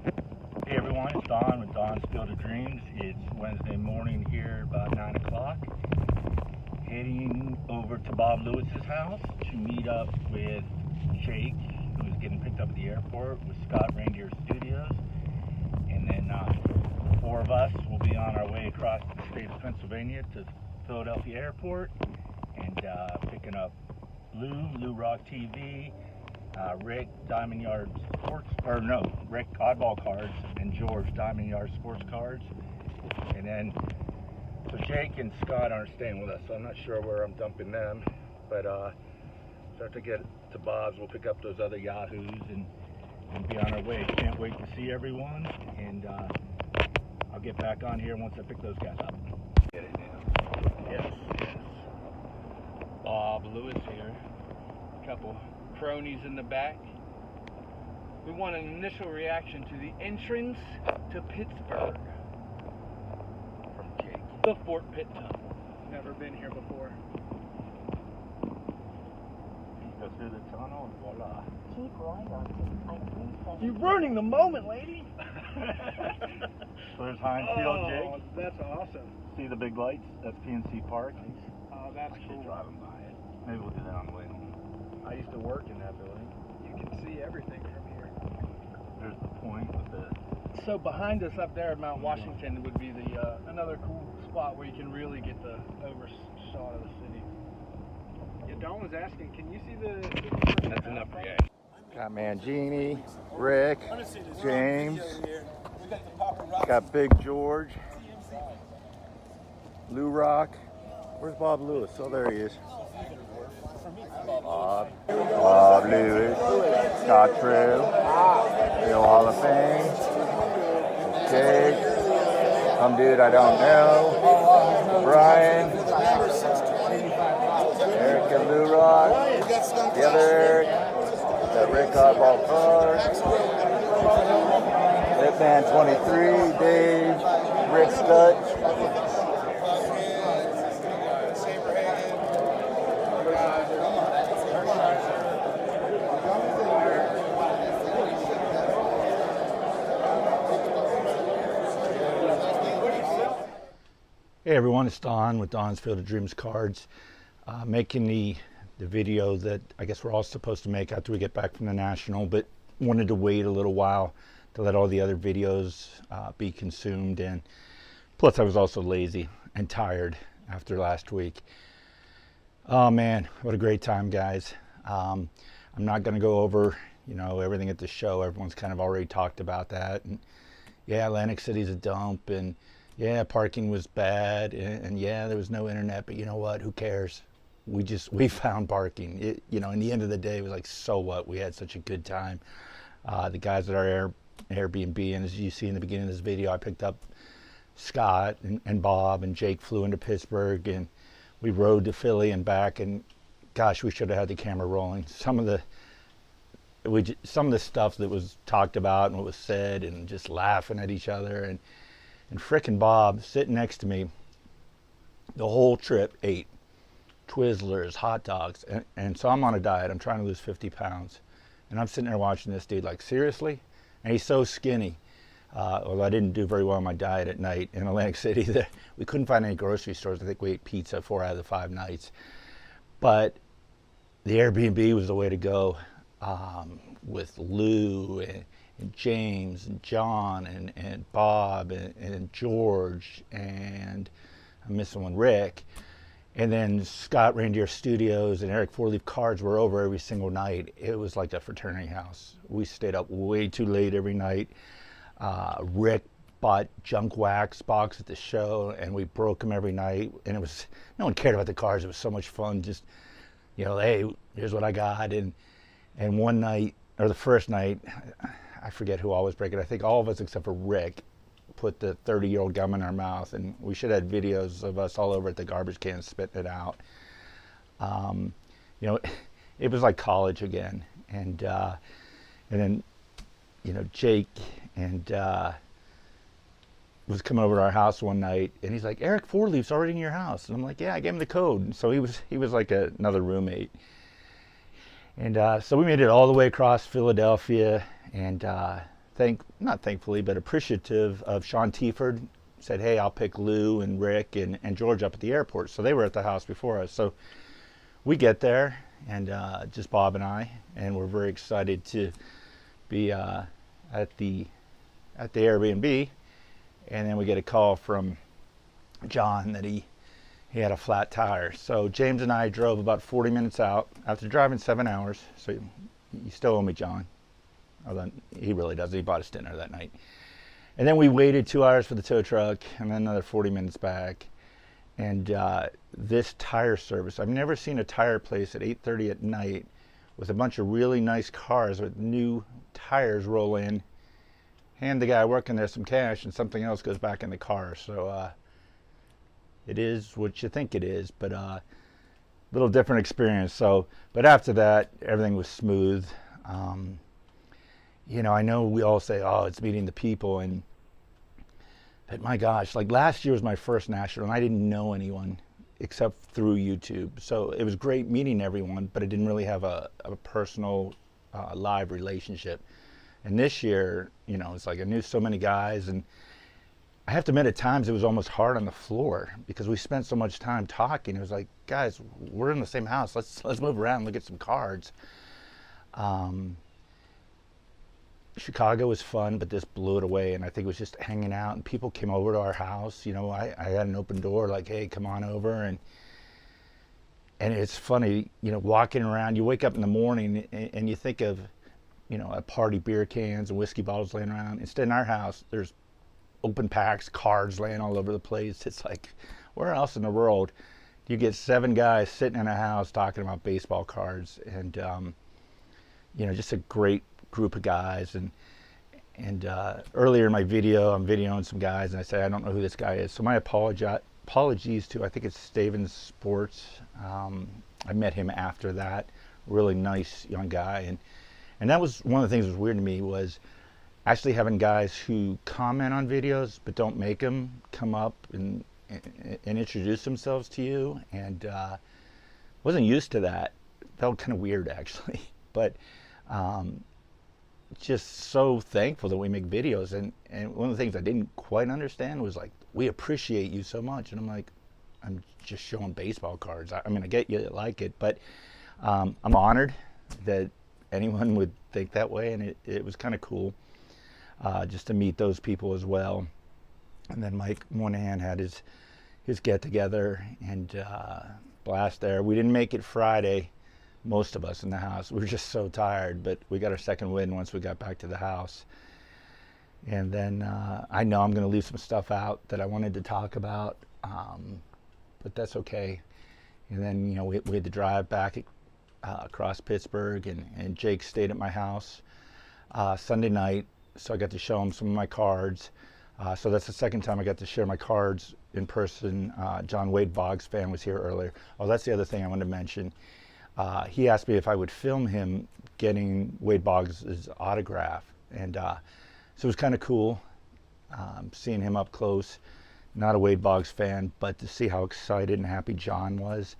Hey everyone, it's Don with Don's Field of Dreams. It's Wednesday morning here, about 9 o'clock. Heading over to Bob Lewis's house to meet up with Jake, who's getting picked up at the airport, with Scott Reindeer Studios. And then the four of us will be on our way across the state of Pennsylvania to Philadelphia Airport and picking up Lou Rock TV, Rick Diamond Yard Sports, Rick Oddball Cards, and George Diamond Yard Sports Cards. And then, so Jake and Scott aren't staying with us, so I'm not sure where I'm dumping them. But start to get to Bob's, we'll pick up those other Yahoos and be on our way. Can't wait to see everyone, and I'll get back on here once I pick those guys up. Get it now. Yes. Bob Lewis here. A couple cronies in the back. We want an initial reaction to the entrance to Pittsburgh from Jake. The Fort Pitt Tunnel. Never been here before. Go through the tunnel and voila. Keep right on. You're ruining the moment, lady. So there's Heinz Field, Oh, Jake. that's awesome. See the big lights? That's PNC Park. Oh, that's I should cool. drive them by it. Maybe we'll do that on the way home. I used to work in that building. You can see everything from here. There's the point with the... So behind us up there at Mount Washington would be the another cool spot where you can really get the overshot of the city. Yeah, Don was asking, can you see the... That's enough for you. Got Mangini, Rick, James. Got Big George. Lou Rock. Where's Bob Lewis? Oh, there he is. Bob Lewis. Scott True. Bill Hall of Fame. Jake. Some dude I don't know. Brian. Eric and Lou Rock. The other Eric. Got Rick Oddball Card. Hitman 23. Dave. Rick Stutch. Hey everyone, it's Don with Don's Field of Dreams Cards, making the video that I guess we're all supposed to make after we get back from the National, but wanted to wait a little while to let all the other videos be consumed, and plus I was also lazy and tired after last week. Oh man, what a great time, guys. I'm not going to go over, everything at the show. Everyone's kind of already talked about that, and yeah, Atlantic City's a dump, and yeah, parking was bad, and yeah, there was no internet, but you know what? Who cares? We found parking. In the end of the day, it was like, so what? We had such a good time. The guys at our Airbnb, and as you see in the beginning of this video, I picked up Scott and Bob, and Jake flew into Pittsburgh, and we rode to Philly and back, and gosh, we should have had the camera rolling. Some of the stuff that was talked about and what was said, and just laughing at each other, and frickin' Bob sitting next to me the whole trip ate Twizzlers, hot dogs, and so I'm on a diet. I'm trying to lose 50 pounds, and I'm sitting there watching this dude like, seriously? And he's so skinny. Although I didn't do very well on my diet at night in Atlantic City. We couldn't find any grocery stores. I think we ate pizza 4 out of the 5 nights. But the Airbnb was the way to go, with Lou and James and John and Bob and George, and I'm missing one, Rick. And then Scott Reindeer Studios and Eric Four Leaf Cards were over every single night. It was like a fraternity house. We stayed up way too late every night. Rick bought junk wax box at the show, and we broke them every night. And it was, no one cared about the cards. It was so much fun. Just, hey, here's what I got. And one night, or the first night, I forget who all was breaking. I think all of us except for Rick put the 30-year-old gum in our mouth, and we should have had videos of us all over at the garbage can spitting it out. It was like college again, and then Jake and was coming over to our house one night, and he's like, Eric Four Leaf's already in your house, and I'm like, yeah, I gave him the code. And so he was like another roommate, and so we made it all the way across Philadelphia, and not thankfully, but appreciative of Sean Tieford. Said, hey, I'll pick Lou and Rick and George up at the airport. So they were at the house before us. So we get there, and just Bob and I, and we're very excited to be at the Airbnb. And then we get a call from John that he had a flat tire. So James and I drove about 40 minutes out after driving 7 hours. So you still owe me, John. Although he really doesn't. He bought us dinner that night. And then we waited 2 hours for the tow truck, and then another 40 minutes back. And this tire service, I've never seen a tire place at 8:30 at night with a bunch of really nice cars with new tires roll in, hand the guy working there some cash, and something else goes back in the car. So it is what you think it is, but little different experience. So, but after that, everything was smooth. You know, I know we all say, oh, it's meeting the people, but my gosh, like last year was my first national, and I didn't know anyone except through YouTube. So it was great meeting everyone, but I didn't really have a personal live relationship. And this year, you know, it's like I knew so many guys, and I have to admit at times it was almost hard on the floor because we spent so much time talking. It was like, guys, we're in the same house. Let's move around and look at some cards. Chicago was fun, but this blew it away, and I think it was just hanging out, and people came over to our house. You know, I had an open door, like, hey, come on over, and it's funny, you know, walking around, you wake up in the morning, and you think of, you know, a party, beer cans and whiskey bottles laying around. Instead, in our house, there's open packs, cards laying all over the place. It's like, where else in the world do you get 7 guys sitting in a house talking about baseball cards? And, you know, just a great group of guys. And earlier in my video, I'm videoing some guys, and I say I don't know who this guy is. So my apologies to, I think it's Staven Sports. I met him after that. Really nice young guy, and that was one of the things that was weird to me, was actually having guys who comment on videos but don't make them come up and introduce themselves to you. And wasn't used to that. Felt kind of weird actually, but. Just so thankful that we make videos, and one of the things I didn't quite understand was like, we appreciate you so much, and I'm like, I'm just showing baseball cards. I mean, I get you like it, but I'm honored that anyone would think that way, and it was kind of cool just to meet those people as well. And then Mike Moynihan had his get together and blast there. We didn't make it Friday. Most of us in the house, we were just so tired, but we got our second win once we got back to the house. And then I know I'm going to leave some stuff out that I wanted to talk about, but that's okay. And then, you know, we had to drive back across Pittsburgh, and Jake stayed at my house Sunday night, so I got to show him some of my cards. So that's the second time I got to share my cards in person. John Wade Boggs fan was here earlier. Oh, that's the other thing I wanted to mention. He asked me if I would film him getting Wade Boggs' autograph, and so it was kind of cool seeing him up close. Not a Wade Boggs fan, but to see how excited and happy John was.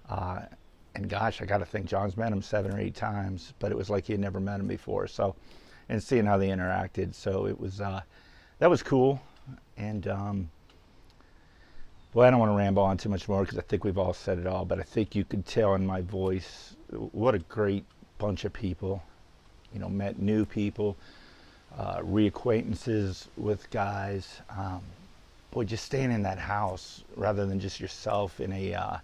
And gosh, I got to think John's met him 7 or 8 times, but it was like he had never met him before. So, and seeing how they interacted, so it was that was cool. And well, I don't want to ramble on too much more because I think we've all said it all, but I think you could tell in my voice what a great bunch of people. You know, met new people, reacquaintances with guys. Boy, just staying in that house rather than just yourself in a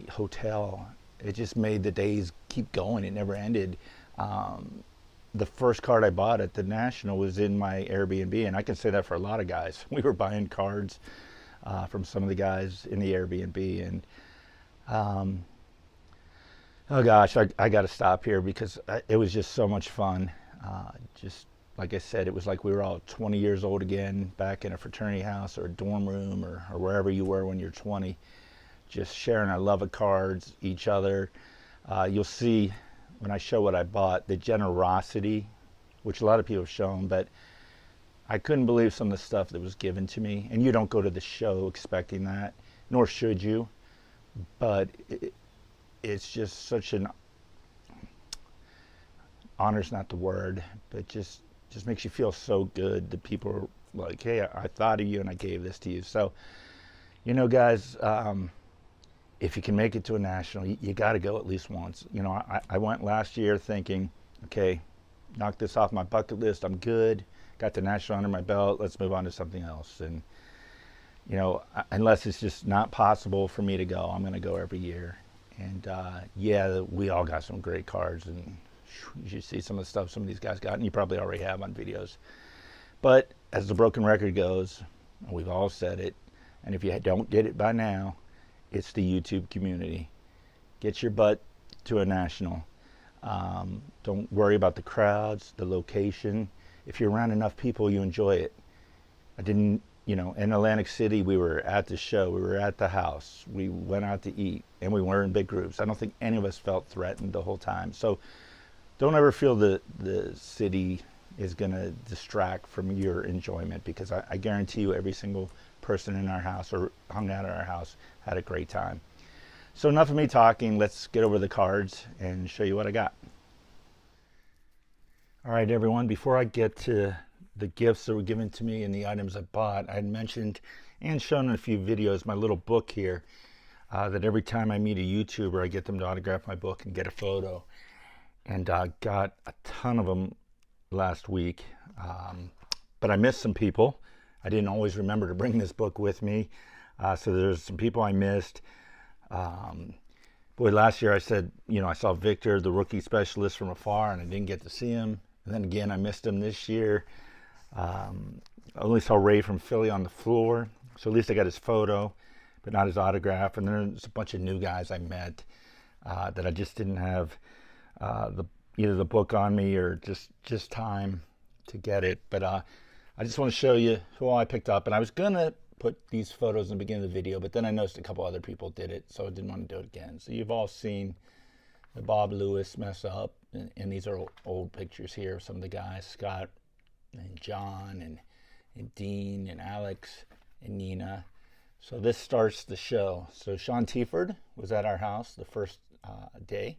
hotel, it just made the days keep going. It never ended. The first card I bought at the National was in my Airbnb, and I can say that for a lot of guys. We were buying cards from some of the guys in the Airbnb, and oh gosh, I got to stop here because it was just so much fun. Just like I said, it was like we were all 20 years old again, back in a fraternity house or a dorm room or wherever you were when you're 20, just sharing our love of cards, each other. You'll see when I show what I bought, the generosity, which a lot of people have shown, but I couldn't believe some of the stuff that was given to me. And you don't go to the show expecting that, nor should you. But it's just such an, honor's not the word, but just just makes you feel so good that people are like, hey, I thought of you and I gave this to you. So, you know, guys, if you can make it to a national, you got to go at least once. You know, I went last year thinking, okay, knock this off my bucket list. I'm good. Got the national under my belt. Let's move on to something else. And, you know, unless it's just not possible for me to go, I'm going to go every year. And yeah, we all got some great cards, and you should see some of the stuff some of these guys got, and you probably already have on videos. But as the broken record goes, we've all said it, and if you don't get it by now, it's the YouTube community. Get your butt to a national. Don't worry about the crowds, the location. If you're around enough people, you enjoy it. I didn't, you know, in Atlantic City, we were at the show, we were at the house, we went out to eat, and we were in big groups. I don't think any of us felt threatened the whole time. So don't ever feel that the city is going to distract from your enjoyment, because I guarantee you every single person in our house or hung out at our house had a great time. So enough of me talking. Let's get over the cards and show you what I got. All right, everyone, before I get to the gifts that were given to me and the items I bought, I had mentioned and shown in a few videos my little book here, that every time I meet a YouTuber, I get them to autograph my book and get a photo. And I got a ton of them last week, but I missed some people. I didn't always remember to bring this book with me, so there's some people I missed. Boy, last year I said, you know, I saw Victor, the rookie specialist, from afar, and I didn't get to see him. And then again, I missed him this year. I only saw Ray from Philly on the floor, so at least I got his photo, but not his autograph. And there's a bunch of new guys I met that I just didn't have either the book on me or just time to get it. But I just want to show you who all I picked up. And I was gonna put these photos in the beginning of the video, but then I noticed a couple other people did it, so I didn't want to do it again. So you've all seen the Bob Lewis mess up, and these are old pictures here of some of the guys, Scott and John and Dean and Alex and Nina. So this starts the show. So Sean Tiford was at our house the first day.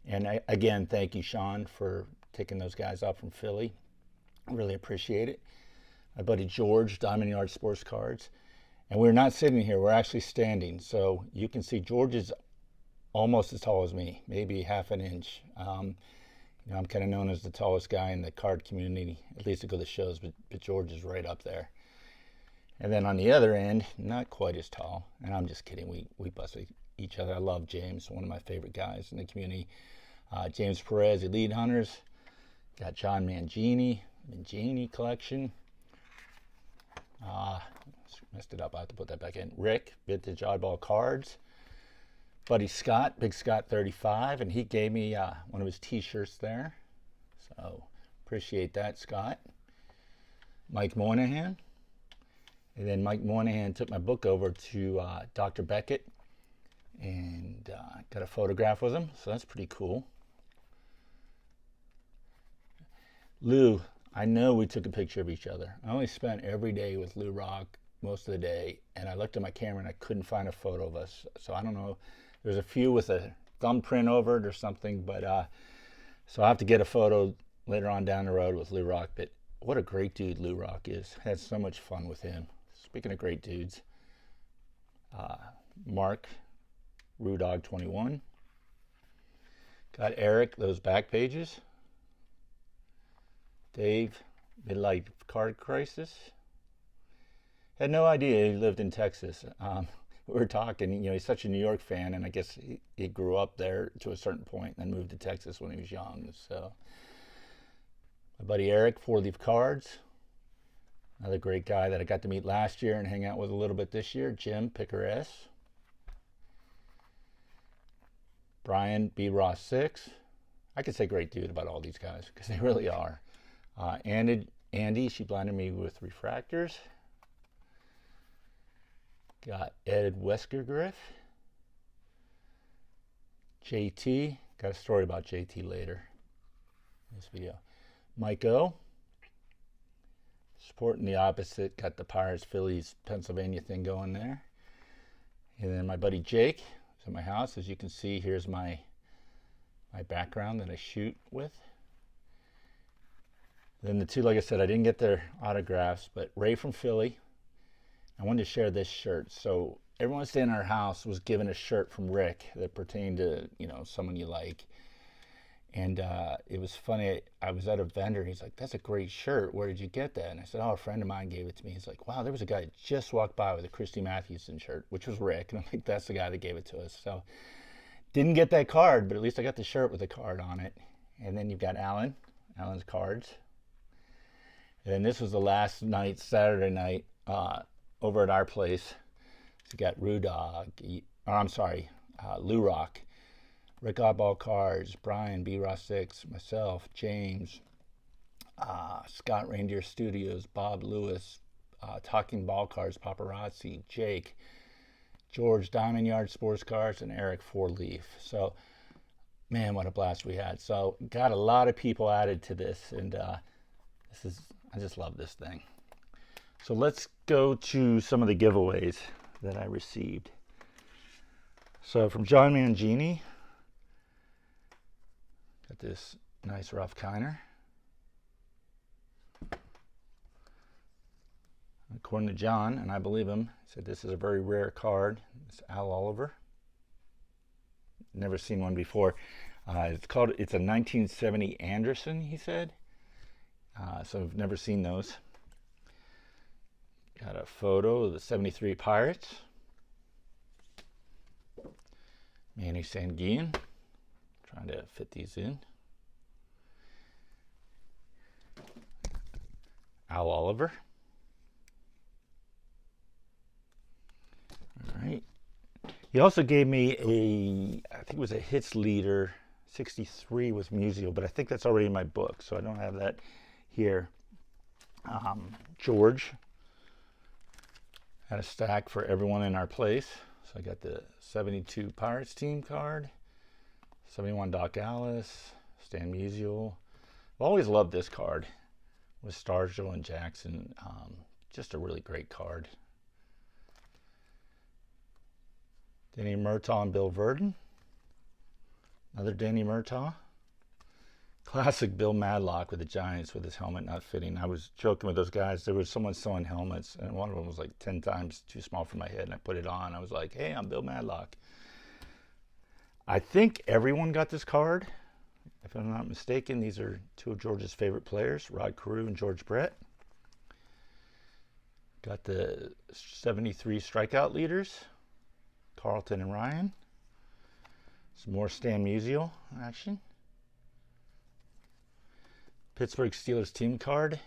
And again, thank you, Sean, for taking those guys out from Philly. I really appreciate it. My buddy George, Diamond Yard Sports Cards. And we're not sitting here, we're actually standing. So you can see George is almost as tall as me, maybe half an inch. You know, I'm kind of known as the tallest guy in the card community, at least to go to shows, but George is right up there. And then on the other end, not quite as tall, and I'm just kidding, we bust each other. I love James, one of my favorite guys in the community. James Perez, Elite Hunters. Got John Mangini collection. Messed it up, I have to put that back in. Rick, Vintage Oddball Cards. Buddy Scott, Big Scott 35, and he gave me one of his t-shirts there. So appreciate that, Scott. Mike Moynihan. And then Mike Moynihan took my book over to Dr. Beckett and got a photograph with him, so that's pretty cool. Lou, I know we took a picture of each other. I only spent every day with Lou Rock most of the day, and I looked at my camera and I couldn't find a photo of us. So I don't know. There's a few with a thumbprint over it or something, but so I'll have to get a photo later on down the road with Lou Rock. But what a great dude Lou Rock is. Had so much fun with him. Speaking of great dudes, Mark, Rudog 21. Got Eric, those back pages. Dave, Midlife Card Crisis. Had no idea he lived in Texas. We were talking, you know, he's such a New York fan, and I guess he grew up there to a certain point and then moved to Texas when he was young. So, my buddy Eric, Four Leaf Cards. Another great guy that I got to meet last year and hang out with a little bit this year, Jim Picker S. Brian B. Ross 6. I could say great dude about all these guys because they really are. Andy, she blinded me with refractors. Got Ed Weskergriff. JT. Got a story about JT later in this video. Mike O. Supporting the opposite. Got the Pirates, Phillies, Pennsylvania thing going there. And then my buddy Jake is at my house. As you can see, here's my background that I shoot with. Then the two, like I said, I didn't get their autographs, but Ray from Philly, I wanted to share this shirt. So everyone staying in our house was given a shirt from Rick that pertained to, someone you like. And it was funny. I was at a vendor. He's like, "That's a great shirt. Where did you get that?" And I said, "Oh, a friend of mine gave it to me." He's like, "Wow, there was a guy that just walked by with a Christy Mathewson shirt," which was Rick. And I'm like, "That's the guy that gave it to us." So didn't get that card, but at least I got the shirt with a card on it. And then you've got Alan's cards. And then this was the last night, Saturday night, over at our place. So you got Lou Rock, Rick Oddball cards, Brian B. Ross 6, myself, James, Scott Reindeer Studios, Bob Lewis, Talking Ball cards, Paparazzi, Jake, George Diamond Yard Sports Cards, and Eric Four Leaf. So, man, what a blast we had. So, got a lot of people added to this, and I just love this thing. So let's go to some of the giveaways that I received. So from John Mangini, got this nice rough Kiner. According to John, and I believe him, he said this is a very rare card. It's Al Oliver. Never seen one before. It's a 1970 Anderson, he said. So I've never seen those. Got a photo of the 73 Pirates. Manny Sanguin. Trying to fit these in. Al Oliver. All right. He also gave me I think it was a Hits Leader 63 with Musial, but I think that's already in my book, so I don't have that here. George had a stack for everyone in our place. So I got the 72 Pirates team card, 71 Doc Alice, Stan Musial. I've always loved this card with Stargell and Jackson. Just a really great card. Danny Murtaugh and Bill Verdon. Another Danny Murtaugh. Classic Bill Madlock with the Giants with his helmet not fitting. I was joking with those guys. There was someone selling helmets, and one of them was like 10 times too small for my head, and I put it on. I was like, "Hey, I'm Bill Madlock." I think everyone got this card. If I'm not mistaken, these are two of George's favorite players, Rod Carew and George Brett. Got the 73 strikeout leaders, Carlton and Ryan. Some more Stan Musial action. Pittsburgh Steelers team card.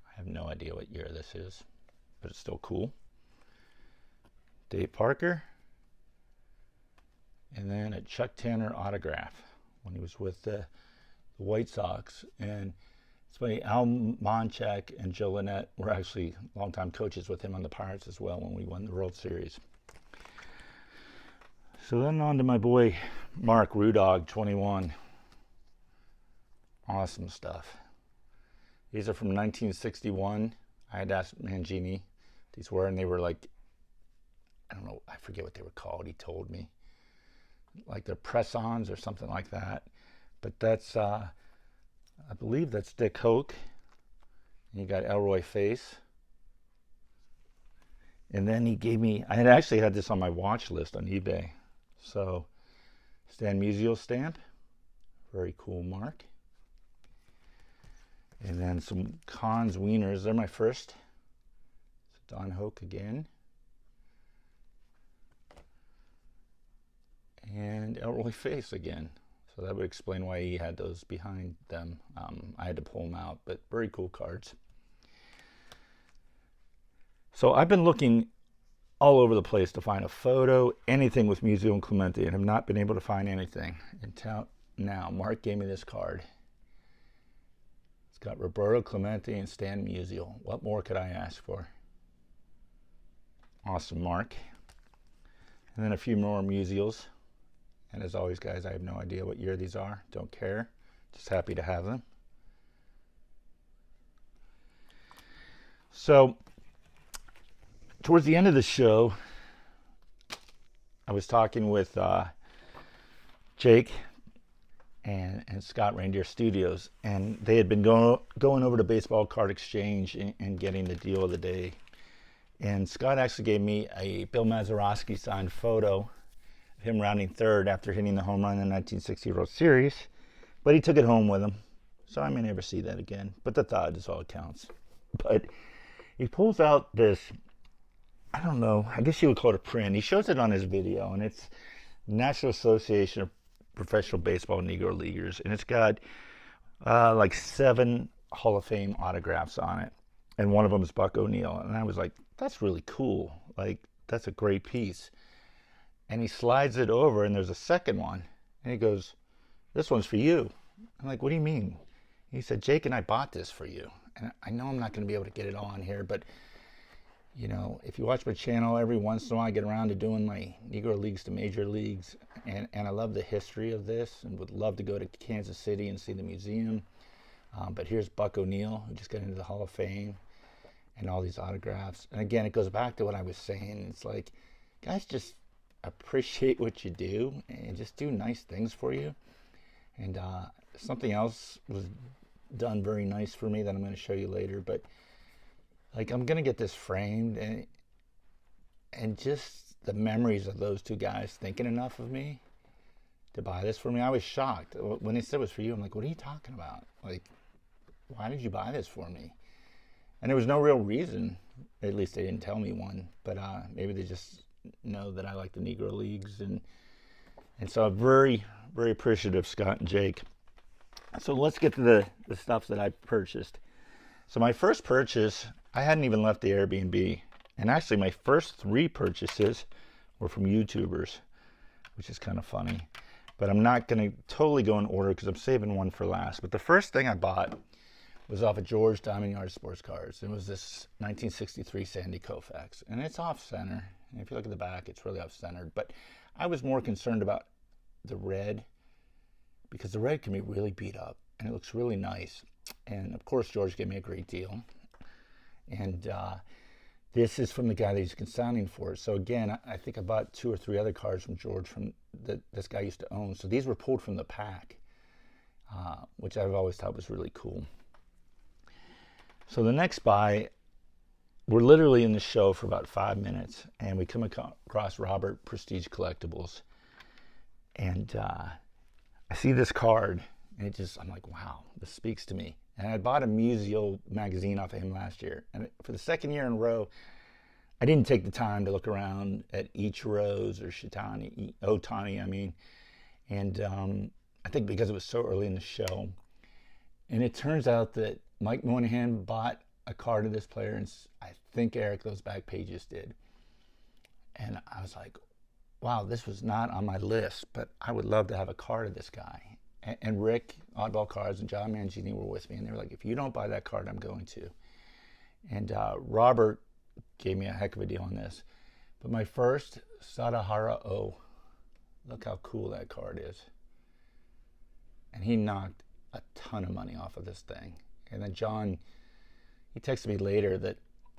I have no idea what year this is, but it's still cool. Dave Parker. And then a Chuck Tanner autograph when he was with the White Sox. And it's funny, Al Monchak and Joe Lynette were actually longtime coaches with him on the Pirates as well when we won the World Series. So then on to my boy Mark Rudog, 21. Awesome stuff. These are from 1961. I had asked Mangini what these were, and they were like, I don't know, I forget what they were called. He told me. Like they're press-ons or something like that. But that's, I believe that's Dick Hoke. And you got Elroy Face. And then he gave me, I had actually had this on my watch list on eBay. So, Stan Musial stamp. Very cool mark. And then some Cons Wieners. They're my first. So Don Hoke again. And Elroy Face again. So that would explain why he had those behind them. I had to pull them out, but very cool cards. So I've been looking all over the place to find a photo, anything with Musial and Clemente, and have not been able to find anything until now. Mark gave me this card. It's got Roberto Clemente and Stan Musial. What more could I ask for? Awesome, Mark. And then a few more Musials. And as always, guys, I have no idea what year these are. Don't care. Just happy to have them. So, towards the end of the show, I was talking with Jake and Scott Reindeer Studios, and they had been going over to Baseball Card Exchange and getting the deal of the day. And Scott actually gave me a Bill Mazeroski signed photo of him rounding third after hitting the home run in the 1960 World Series, but he took it home with him, so I may never see that again. But the thought is all that counts. But he pulls out this, I don't know, I guess you would call it a print. He shows it on his video, and it's National Association of Professional Baseball Negro Leaguers, and it's got like 7 Hall of Fame autographs on it, and one of them is Buck O'Neil. And I was like, that's really cool. Like, that's a great piece. And he slides it over, and there's a second one, and he goes, this one's for you. I'm like, what do you mean? He said, Jake and I bought this for you. And I know I'm not going to be able to get it all on here, but you know, if you watch my channel, every once in a while I get around to doing my Negro Leagues to Major Leagues, and I love the history of this and would love to go to Kansas City and see the museum. But here's Buck O'Neil, who just got into the Hall of Fame, and all these autographs. And again, it goes back to what I was saying. It's like, guys, just appreciate what you do and just do nice things for you. And something else was done very nice for me that I'm going to show you later, but like, I'm gonna get this framed, and just the memories of those two guys thinking enough of me to buy this for me. I was shocked when they said it was for you. I'm like, what are you talking about? Like, why did you buy this for me? And there was no real reason. At least they didn't tell me one. But maybe they just know that I like the Negro Leagues, and so I'm very, very appreciative of Scott and Jake. So let's get to the stuff that I purchased. So my first purchase, I hadn't even left the Airbnb. And actually my first 3 purchases were from YouTubers, which is kind of funny. But I'm not going to totally go in order because I'm saving one for last. But the first thing I bought was off of George Diamond Yard Sports Cards. It was this 1963 Sandy Koufax. And it's off-center. And if you look at the back, it's really off-centered. But I was more concerned about the red, because the red can be really beat up. And it looks really nice. And of course, George gave me a great deal. And this is from the guy that he's consigning for. So again, I think I bought 2 or 3 other cards from George that this guy used to own. So these were pulled from the pack, which I've always thought was really cool. So the next buy, we're literally in the show for about 5 minutes, and we come across Robert Prestige Collectibles. And I see this card, and I'm like, wow, this speaks to me. And I bought a Museo magazine off of him last year. And for the second year in a row, I didn't take the time to look around at Ichiro's or Otani, I mean. And I think because it was so early in the show. And it turns out that Mike Moynihan bought a card of this player, and I think Eric, those back pages did. And I was like, wow, this was not on my list, but I would love to have a card of this guy. And Rick, Oddball Cards, and John Mangini were with me, and they were like, if you don't buy that card, I'm going to. And Robert gave me a heck of a deal on this. But my first, Sadahara O. Look how cool that card is. And he knocked a ton of money off of this thing. And then John, he texted me later that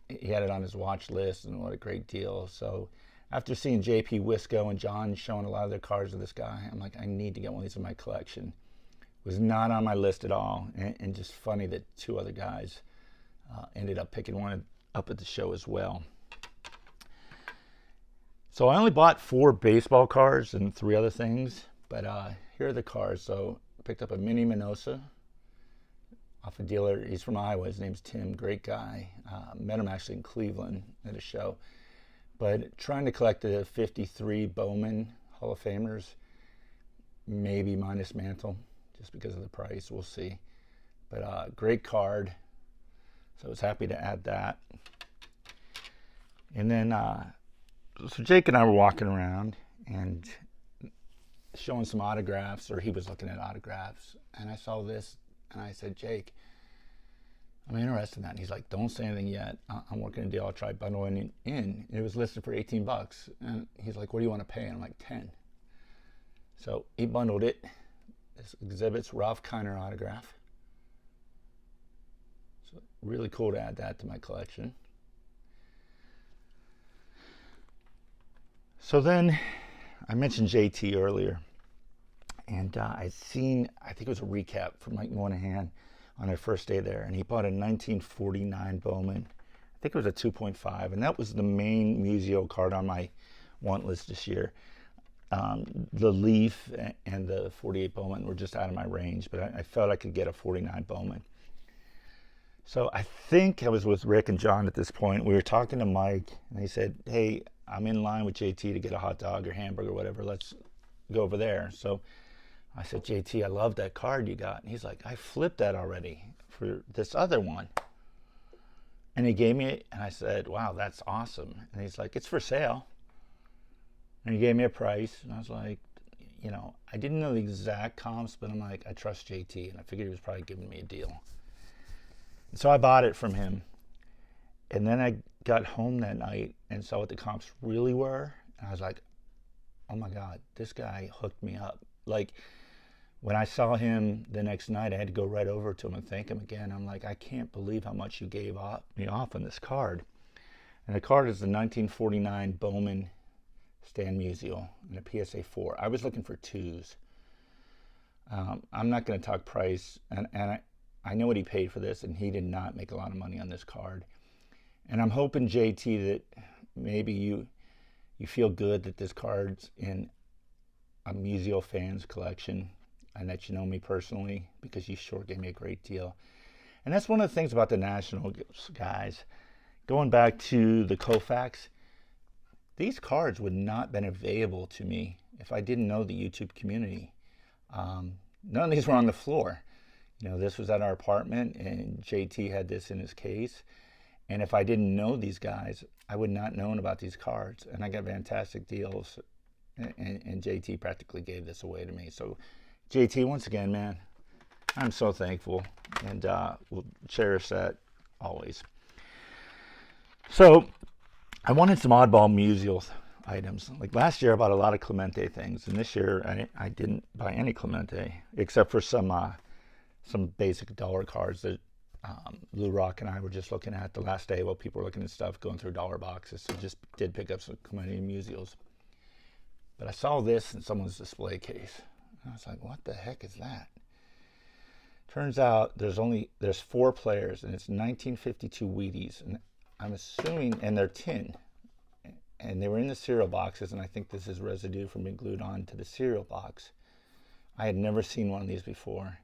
he had it on his watch list, and what a great deal. So after seeing JP Wisco and John showing a lot of their cards of this guy, I'm like, I need to get one of these in my collection. It was not on my list at all, and just funny that 2 other guys ended up picking one up at the show as well. So I only bought 4 baseball cards and 3 other things, but here are the cards. So I picked up a Mini Minoso off a dealer. He's from Iowa. His name's Tim. Great guy. Met him actually in Cleveland at a show. But trying to collect the 53 Bowman Hall of Famers, maybe minus Mantle, just because of the price. We'll see. But great card. So I was happy to add that. And then, so Jake and I were walking around and showing some autographs, or he was looking at autographs. And I saw this, and I said, Jake, I'm interested in that. And he's like, don't say anything yet. I'm working a deal. I'll try bundling it in. It was listed for $18. And he's like, what do you want to pay? And I'm like, 10. So he bundled it. This exhibits Ralph Kiner autograph. So really cool to add that to my collection. So then I mentioned JT earlier. And I'd seen, I think it was a recap from Mike Moynihan on their first day there, and he bought a 1949 Bowman. I think it was a 2.5, and that was the main Museo card on my want list this year. The Leaf and the 48 Bowman were just out of my range, but I felt I could get a 49 Bowman. So I think I was with Rick and John at this point. We were talking to Mike, and he said, hey, I'm in line with JT to get a hot dog or hamburger or whatever. Let's go over there. So I said, JT, I love that card you got. And he's like, I flipped that already for this other one. And he gave me it, and I said, wow, that's awesome. And he's like, it's for sale. And he gave me a price, and I was like, you know, I didn't know the exact comps, but I'm like, I trust JT, and I figured he was probably giving me a deal. And so I bought it from him. And then I got home that night and saw what the comps really were. And I was like, oh my God, this guy hooked me up. Like, when I saw him the next night, I had to go right over to him and thank him again. I'm like, I can't believe how much you gave me off on this card. And the card is the 1949 Bowman Stan Musial and a PSA 4. I was looking for 2s. I'm not going to talk price, and I know what he paid for this, and he did not make a lot of money on this card. And I'm hoping, JT, that maybe you feel good that this card's in a Museo fans collection, and that you know me personally, because you sure gave me a great deal. And that's one of the things about the National guys. Going back to the Koufax, these cards would not have been available to me if I didn't know the YouTube community. None of these were on the floor. You know, this was at our apartment, and JT had this in his case. And if I didn't know these guys, I would not known about these cards. And I got fantastic deals, and JT practically gave this away to me. So, JT, once again, man, I'm so thankful, and we'll cherish that always. So, I wanted some oddball Museo items. Like last year, I bought a lot of Clemente things, and this year I didn't buy any Clemente except for some basic dollar cards that Lou Rock and I were just looking at the last day while people were looking at stuff, going through dollar boxes. So just did pick up some Clemente Museos. But I saw this in someone's display case. And I was like, what the heck is that? Turns out there's 4 players, and it's 1952 Wheaties, and I'm assuming, and they're tin, and they were in the cereal boxes, and I think this is residue from being glued on to the cereal box. I had never seen one of these before,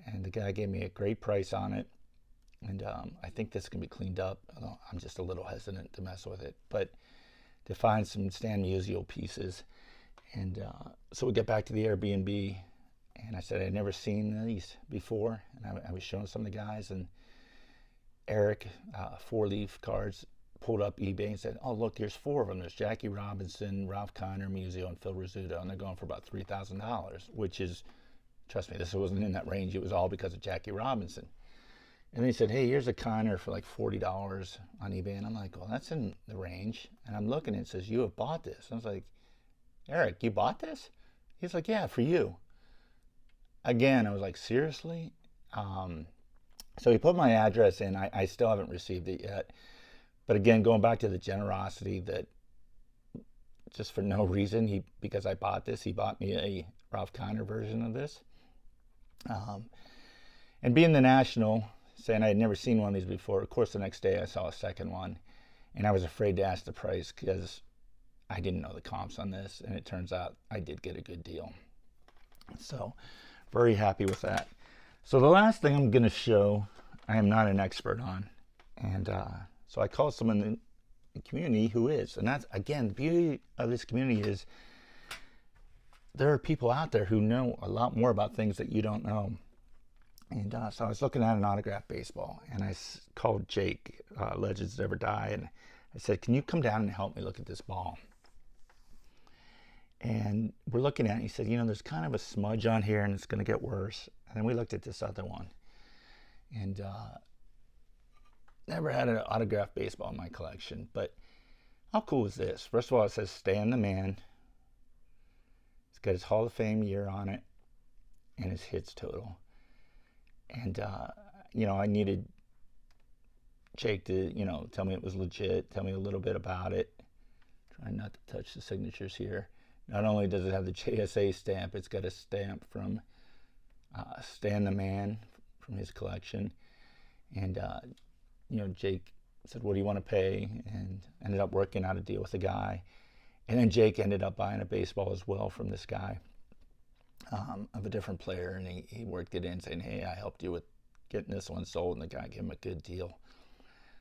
and the guy gave me a great price on it, and I think this can be cleaned up. I'm just a little hesitant to mess with it, but to find some Stan Musial pieces. And so we get back to the Airbnb, and I said I'd never seen these before, and I was showing some of the guys, and Eric, 4-leaf cards, pulled up eBay and said, oh, look, here's 4 of them. There's Jackie Robinson, Ralph Kiner, Museo, and Phil Rizzuto, and they're going for about $3,000, which is, trust me, this wasn't in that range. It was all because of Jackie Robinson. And they said, hey, here's a Kiner for like $40 on eBay. And I'm like, well, that's in the range. And I'm looking, and it says, you have bought this. I was like, Eric, you bought this? He's like, yeah, for you. Again, I was like, seriously? So he put my address in. I still haven't received it yet. But again, going back to the generosity that just for no reason, because I bought this, he bought me a Ralph Kiner version of this. And being the National, saying I had never seen one of these before, of course the next day I saw a second one. And I was afraid to ask the price because I didn't know the comps on this. And it turns out I did get a good deal. So very happy with that. So the last thing I'm going to show, I am not an expert on. And so I called someone in the community who is. And that's, again, the beauty of this community is there are people out there who know a lot more about things that you don't know. And so I was looking at an autographed baseball, and I called Jake, Legends Never Die, and I said, can you come down and help me look at this ball? And we're looking at it, he said, you know, there's kind of a smudge on here, and it's going to get worse. And then we looked at this other one, and never had an autographed baseball in my collection, but how cool is this? First of all, it says Stan the Man. It's got his Hall of Fame year on it and his hits total. And, you know, I needed Jake to, you know, tell me it was legit, tell me a little bit about it. Trying not to touch the signatures here. not only does it have the JSA stamp, it's got a stamp from Stan the Man from his collection. And, Jake said, what do you want to pay? And ended up working out a deal with the guy. And then Jake ended up buying a baseball as well from this guy of a different player. And he worked it in saying, hey, I helped you with getting this one sold. And the guy gave him a good deal.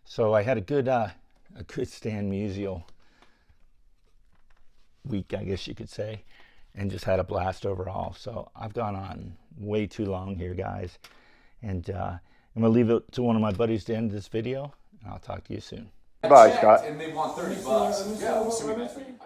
So I had a good Stan Musial week, I guess you could say, and just had a blast overall. So I've gone on way too long here, guys, and I'm gonna leave it to one of my buddies to end this video, and I'll talk to you soon. Bye, Scott. And they want $30. Yeah, I'm assuming that.